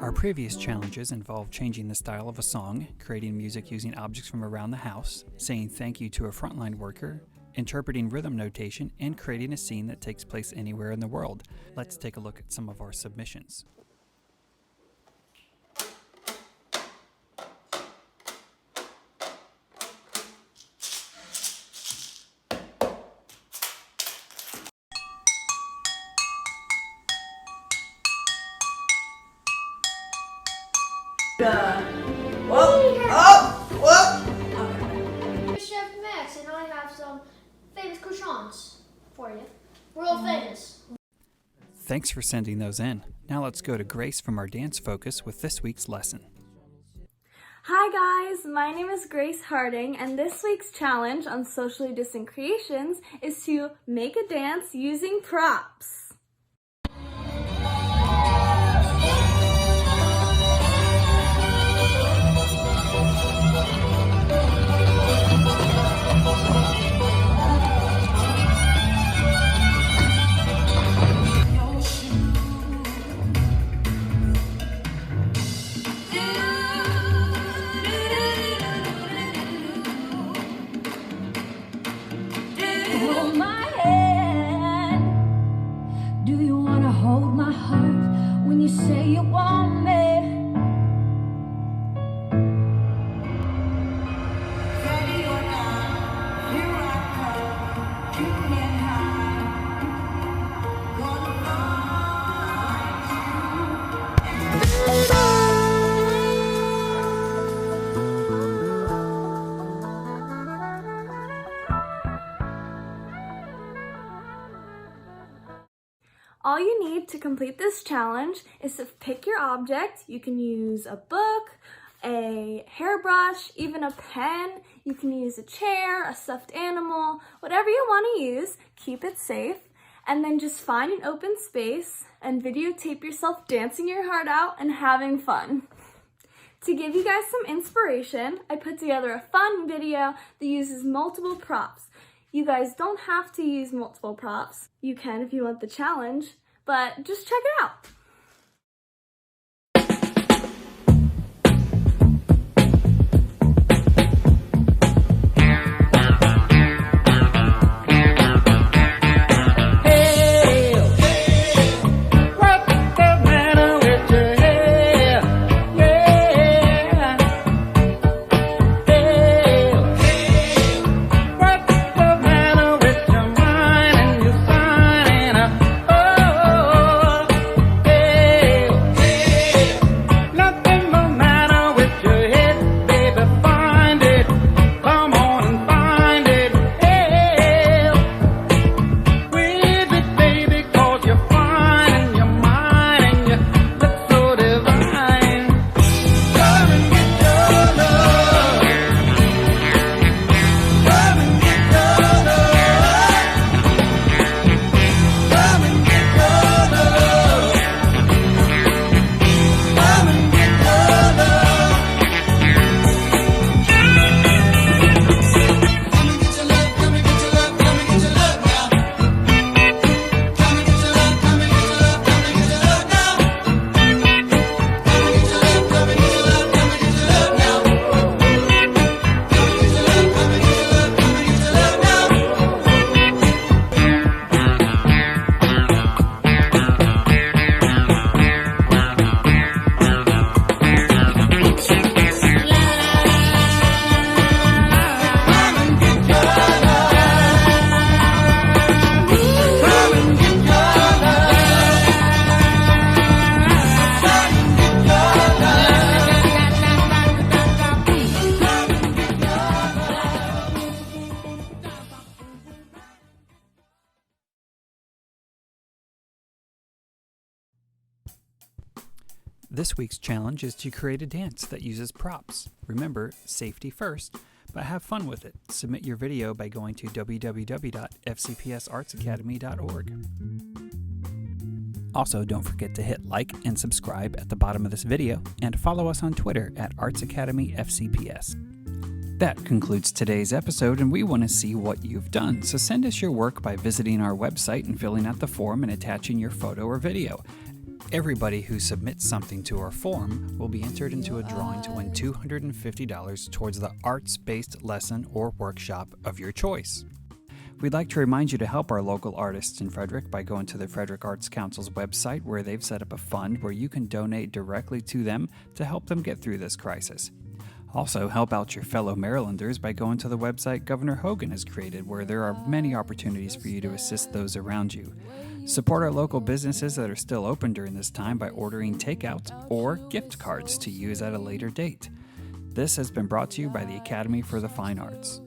Our previous challenges involved changing the style of a song, creating music using objects from around the house, saying thank you to a frontline worker, interpreting rhythm notation, and creating a scene that takes place anywhere in the world. Let's take a look at some of our submissions. Chef Max, and I have some famous croissants for you. World famous. Thanks for sending those in. Now let's go to Grace from our dance focus with this week's lesson. Hi guys, my name is Grace Harding, and this week's challenge on Socially Distant Creations is to make a dance using props. Hold my hand. Do you wanna hold my heart when you say you want me? Ready or not, here I come. You can't hide. Gonna All you need to complete this challenge is to pick your object. You can use a book, a hairbrush, even a pen. You can use a chair, a stuffed animal, whatever you want to use. Keep it safe. And then just find an open space and videotape yourself dancing your heart out and having fun. To give you guys some inspiration, I put together a fun video that uses multiple props. You guys don't have to use multiple props. You can if you want the challenge, but just check it out. This week's challenge is to create a dance that uses props. Remember, safety first, but have fun with it. Submit your video by going to www.fcpsartsacademy.org. Also, don't forget to hit like and subscribe at the bottom of this video, and follow us on Twitter at Arts Academy FCPS. That concludes today's episode, and we want to see what you've done, so send us your work by visiting our website and filling out the form and attaching your photo or video. Everybody who submits something to our forum will be entered into a drawing to win $250 towards the arts-based lesson or workshop of your choice. We'd like to remind you to help our local artists in Frederick by going to the Frederick Arts Council's website, where they've set up a fund where you can donate directly to them to help them get through this crisis. Also, help out your fellow Marylanders by going to the website Governor Hogan has created, where there are many opportunities for you to assist those around you. Support our local businesses that are still open during this time by ordering takeout or gift cards to use at a later date. This has been brought to you by the Academy for the Fine Arts.